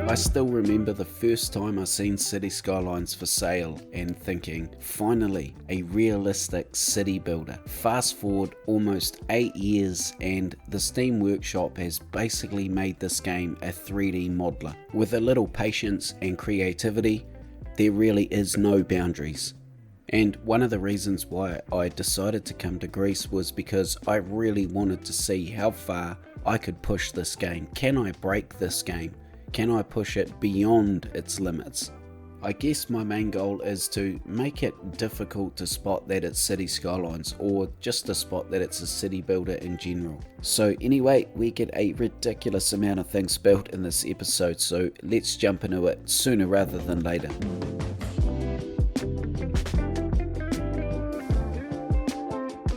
I still remember the first time I seen City Skylines for sale and thinking, finally, a realistic city builder. Fast forward almost 8 years and the Steam Workshop has basically made this game a 3D modeler. With a little patience and creativity, there really is no boundaries. And one of the reasons why I decided to come to Greece was because I really wanted to see how far I could push this game. Can I break this game? Can I push it beyond its limits? I guess my main goal is to make it difficult to spot that it's City Skylines, or just to spot that it's a city builder in general. So anyway, we get a ridiculous amount of things built in this episode, so let's jump into it sooner rather than later.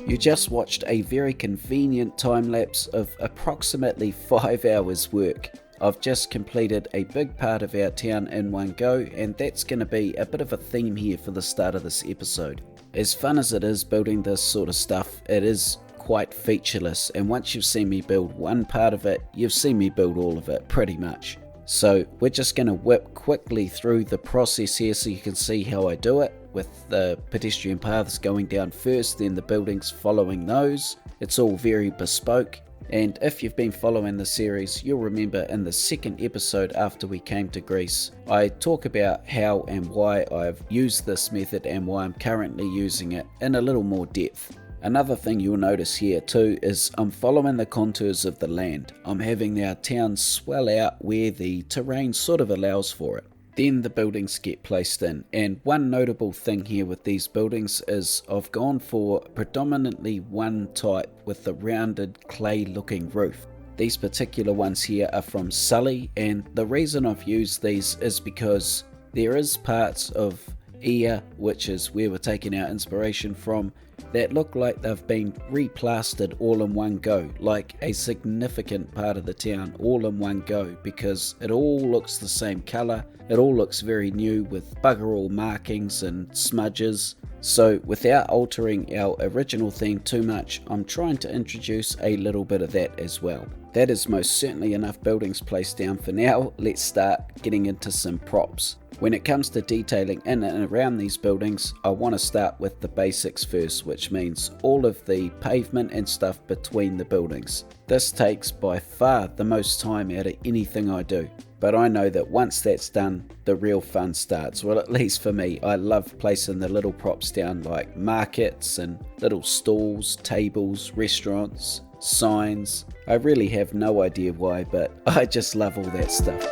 You just watched a very convenient time lapse of approximately 5 hours work. I've just completed a big part of our town in one go, and that's going to be a bit of a theme here for the start of this episode. As fun as it is building this sort of stuff, it is quite featureless, and once you've seen me build one part of it, you've seen me build all of it pretty much. So we're just going to whip quickly through the process here so you can see how I do it, with the pedestrian paths going down first, then the buildings following those. It's all very bespoke. And if you've been following the series, you'll remember in the second episode after we came to Greece, I talk about how and why I've used this method and why I'm currently using it in a little more depth. Another thing you'll notice here too is I'm following the contours of the land. I'm having our town swell out where the terrain sort of allows for it. Then the buildings get placed in, and one notable thing here with these buildings is I've gone for predominantly one type with the rounded clay looking roof. These particular ones here are from Sully, and the reason I've used these is because there is parts of Ia, which is where we're taking our inspiration from, that look like they've been replastered all in one go, like a significant part of the town all in one go, because it all looks the same colour, it all looks very new with bugger all markings and smudges. So without altering our original theme too much, I'm trying to introduce a little bit of that as well. That is most certainly enough buildings placed down for now. Let's start getting into some props. When it comes to detailing in and around these buildings, I want to start with the basics first, which means all of the pavement and stuff between the buildings. This takes by far the most time out of anything I do, but I know that once that's done, the real fun starts. Well, at least for me, I love placing the little props down like markets and little stalls, tables, restaurants, signs. I really have no idea why, but I just love all that stuff.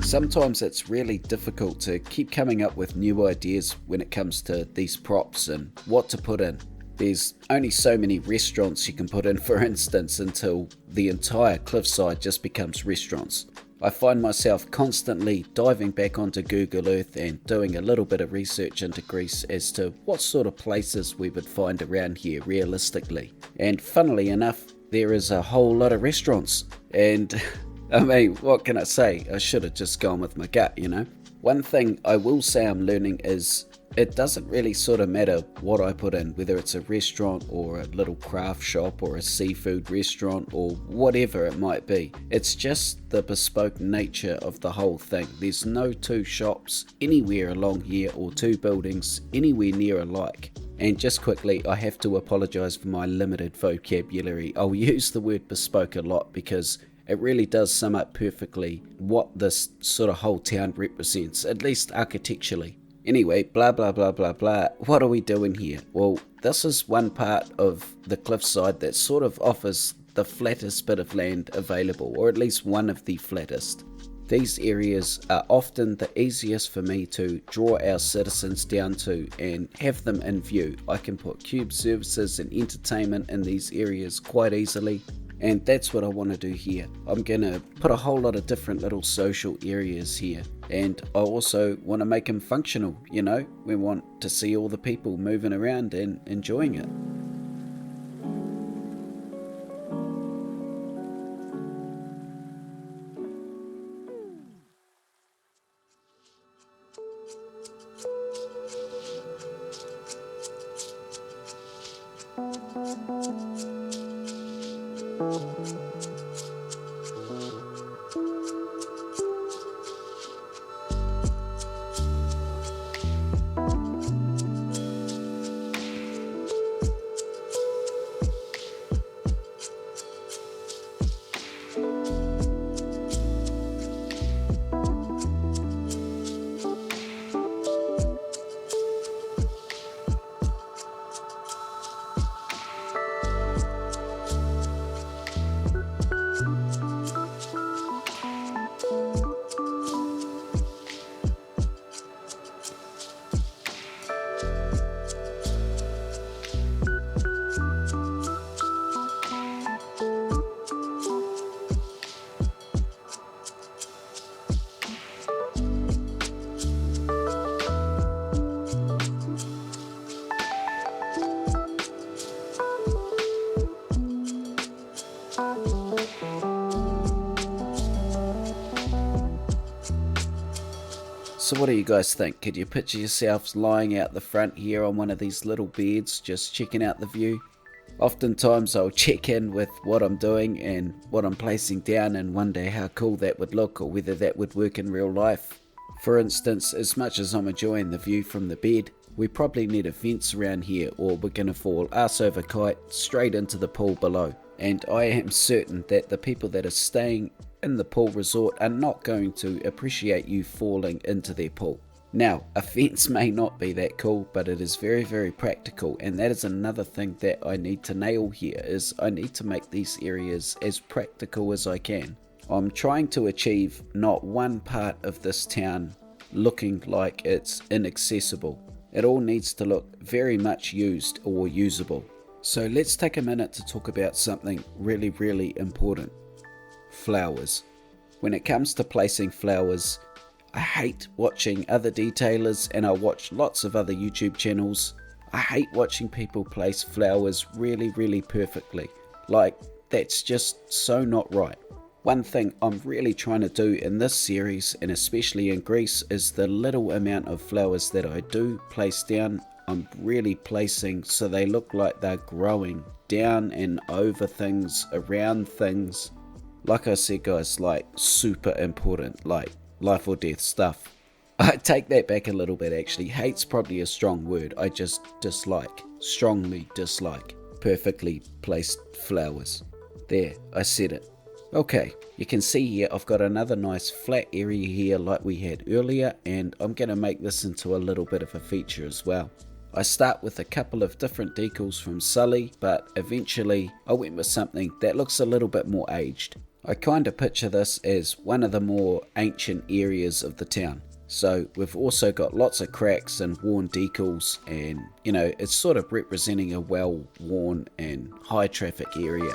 Sometimes it's really difficult to keep coming up with new ideas when it comes to these props and what to put in. There's only so many restaurants you can put in, for instance, until the entire cliffside just becomes restaurants. I find myself constantly diving back onto Google Earth and doing a little bit of research into Greece as to what sort of places we would find around here realistically. And funnily enough, there is a whole lot of restaurants, and I mean, what can I say? I should have just gone with my gut, you know? One thing I will say I'm learning is it doesn't really sort of matter what I put in, whether it's a restaurant or a little craft shop or a seafood restaurant or whatever it might be. It's just the bespoke nature of the whole thing. There's no two shops anywhere along here or two buildings anywhere near alike. And just quickly, I have to apologise for my limited vocabulary. I'll use the word bespoke a lot because it really does sum up perfectly what this sort of whole town represents, at least architecturally. Anyway, blah blah blah blah blah, what are we doing here? Well, this is one part of the cliffside that sort of offers the flattest bit of land available, or at least one of the flattest. These areas are often the easiest for me to draw our citizens down to and have them in view. I can put cube services and entertainment in these areas quite easily, and that's what I want to do here. I'm going to put a whole lot of different little social areas here, and I also want to make them functional. You know, we want to see all the people moving around and enjoying it. So what do you guys think? Could you picture yourselves lying out the front here on one of these little beds, just checking out the view? Oftentimes I'll check in with what I'm doing and what I'm placing down and wonder how cool that would look or whether that would work in real life. For instance, as much as I'm enjoying the view from the bed, we probably need a fence around here or we're going to fall arse over kite straight into the pool below. And I am certain that the people that are staying in the pool resort are not going to appreciate you falling into their pool. Now, a fence may not be that cool, but it is very, very practical, and that is another thing that I need to nail here, is I need to make these areas as practical as I can. I'm trying to achieve not one part of this town looking like it's inaccessible. It all needs to look very much used or usable. So let's take a minute to talk about something really, really important. Flowers. When it comes to placing flowers, I hate watching other detailers, and I watch lots of other YouTube channels. I hate watching people place flowers really, really perfectly. Like, that's just so not right. One thing I'm really trying to do in this series, and especially in Greece, is the little amount of flowers that I do place down, I'm really placing so they look like they're growing down and over things, around things. Like I said, guys, like super important, like life or death stuff. I take that back a little bit actually. Hate's probably a strong word. I just dislike, strongly dislike, perfectly placed flowers. There, I said it. Okay, you can see here I've got another nice flat area here like we had earlier, and I'm going to make this into a little bit of a feature as well. I start with a couple of different decals from Sully, but eventually I went with something that looks a little bit more aged. I kind of picture this as one of the more ancient areas of the town. So we've also got lots of cracks and worn decals, and you know, it's sort of representing a well worn and high traffic area.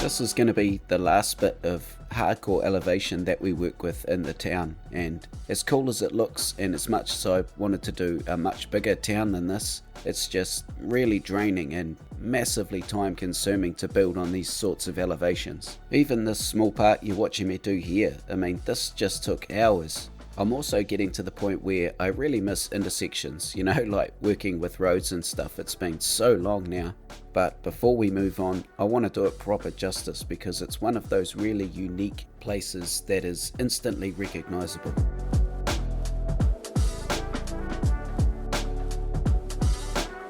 This is going to be the last bit of hardcore elevation that we work with in the town, and as cool as it looks, and as much as I wanted to do a much bigger town than this, it's just really draining and massively time consuming to build on these sorts of elevations. Even this small part you're watching me do here, I mean, this just took hours. I'm also getting to the point where I really miss intersections, you know, like working with roads and stuff. It's been so long now. But before we move on, I want to do it proper justice because it's one of those really unique places that is instantly recognizable.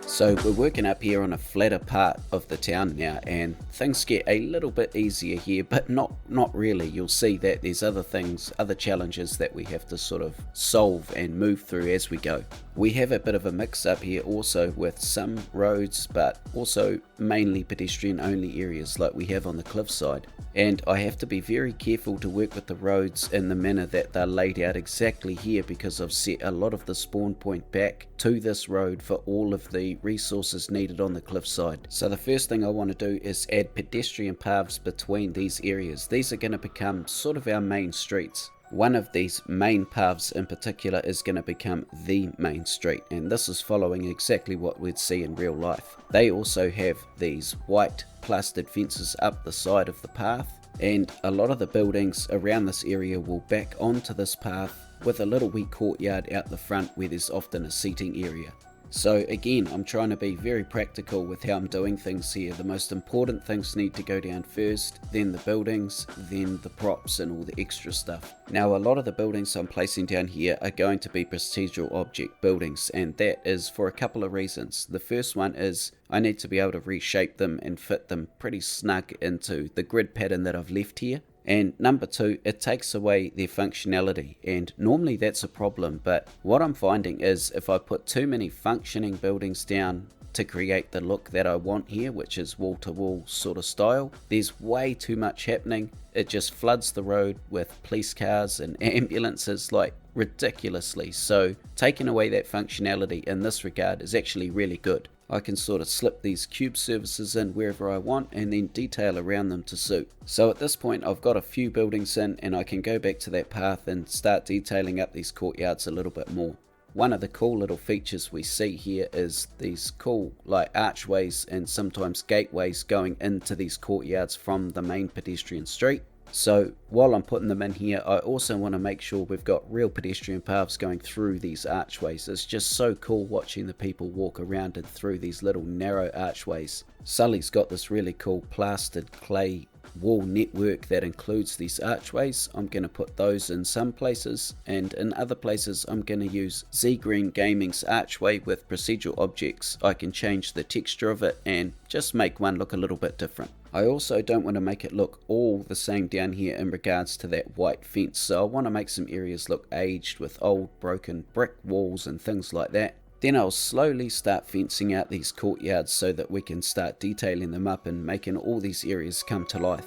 So we're working up here on a flatter part of the town now, and things get a little bit easier here, but not really. You'll see that there's other challenges that we have to sort of solve and move through as we go. We have a bit of a mix up here also with some roads, but also mainly pedestrian only areas like we have on the cliffside. And I have to be very careful to work with the roads in the manner that they're laid out exactly here, because I've set a lot of the spawn point back to this road for all of the resources needed on the cliffside. So the first thing I want to do is add pedestrian paths between these areas. These are going to become sort of our main streets. One of these main paths in particular is going to become the main street, and this is following exactly what we'd see in real life. They also have these white plastered fences up the side of the path, and a lot of the buildings around this area will back onto this path with a little wee courtyard out the front where there's often a seating area. So again, I'm trying to be very practical with how I'm doing things here. The most important things need to go down first, then the buildings, then the props and all the extra stuff. Now a lot of the buildings I'm placing down here are going to be procedural object buildings, and that is for a couple of reasons. The first one is I need to be able to reshape them and fit them pretty snug into the grid pattern that I've left here. And number two, it takes away their functionality, and normally that's a problem, but what I'm finding is if I put too many functioning buildings down to create the look that I want here, which is wall-to-wall sort of style, there's way too much happening. It just floods the road with police cars and ambulances like ridiculously. So taking away that functionality in this regard is actually really good. I can sort of slip these cube services in wherever I want and then detail around them to suit. So at this point I've got a few buildings in, and I can go back to that path and start detailing up these courtyards a little bit more. One of the cool little features we see here is these cool like archways and sometimes gateways going into these courtyards from the main pedestrian street. So while I'm putting them in here, I also want to make sure we've got real pedestrian paths going through these archways. It's just so cool watching the people walk around and through these little narrow archways. Sully's got this really cool plastered clay wall network that includes these archways. I'm going to put those in some places, and in other places I'm going to use Z Green Gaming's archway with procedural objects. I can change the texture of it and just make one look a little bit different. I also don't want to make it look all the same down here in regards to that white fence, so I want to make some areas look aged with old broken brick walls and things like that. Then I'll slowly start fencing out these courtyards so that we can start detailing them up and making all these areas come to life.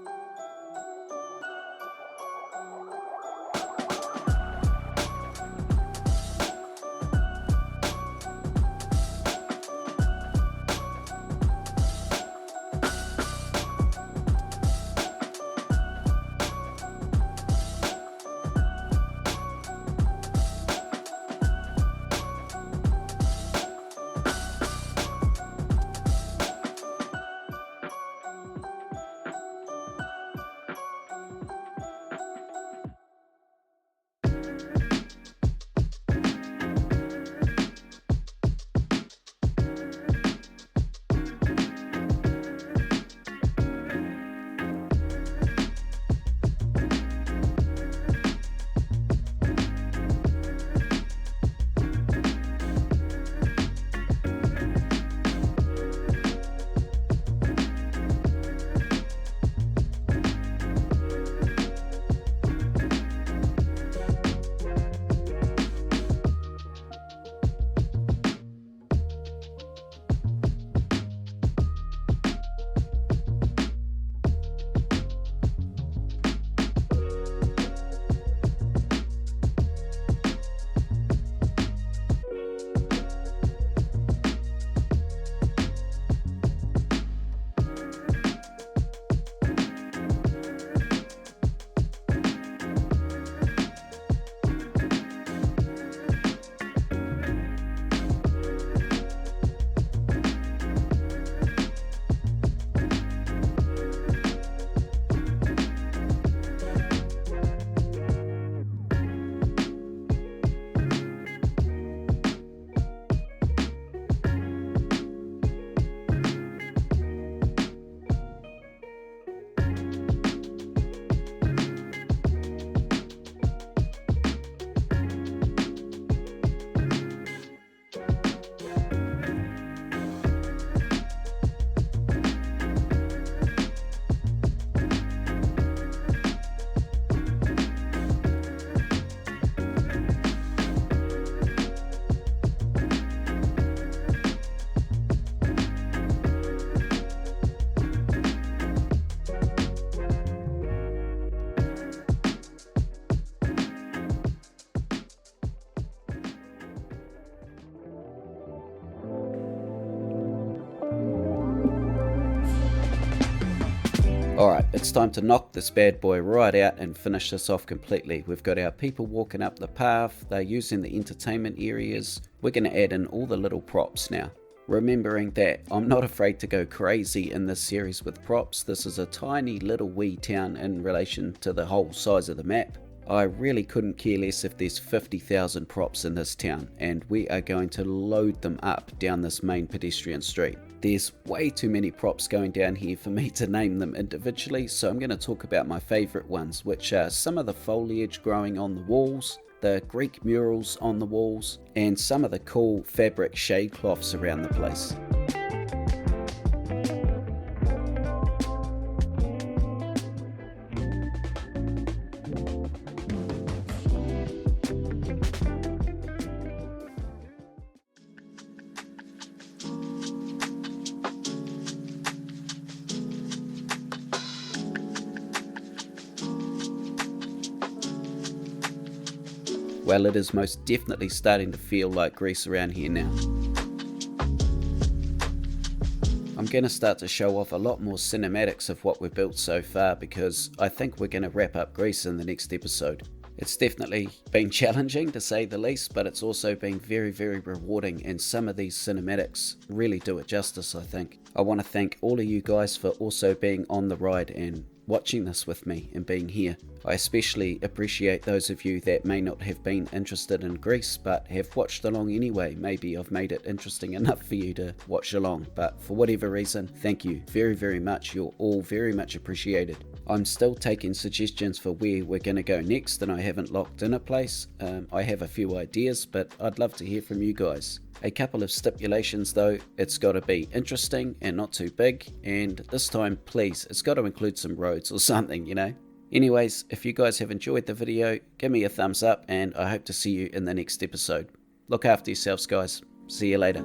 Alright, it's time to knock this bad boy right out and finish this off completely. We've got our people walking up the path, they're using the entertainment areas. We're going to add in all the little props now. Remembering that I'm not afraid to go crazy in this series with props. This is a tiny little wee town in relation to the whole size of the map. I really couldn't care less if there's 50,000 props in this town, and we are going to load them up down this main pedestrian street. There's way too many props going down here for me to name them individually, so I'm going to talk about my favourite ones, which are some of the foliage growing on the walls, the Greek murals on the walls, and some of the cool fabric shade cloths around the place. Well, it is most definitely starting to feel like Greece around here now. I'm going to start to show off a lot more cinematics of what we've built so far, because I think we're going to wrap up Greece in the next episode. It's definitely been challenging to say the least, but it's also been very, very rewarding, and some of these cinematics really do it justice, I think. I want to thank all of you guys for also being on the ride and watching this with me and being here. I especially appreciate those of you that may not have been interested in Greece but have watched along anyway. Maybe I've made it interesting enough for you to watch along, but for whatever reason, thank you very, very much. You're all very much appreciated. I'm still taking suggestions for where we're going to go next, and I haven't locked in a place. I have a few ideas, but I'd love to hear from you guys. A couple of stipulations though: it's got to be interesting and not too big, and this time please, it's got to include some roads or something, you know. Anyways, if you guys have enjoyed the video, give me a thumbs up, and I hope to see you in the next episode. Look after yourselves, guys. See you later.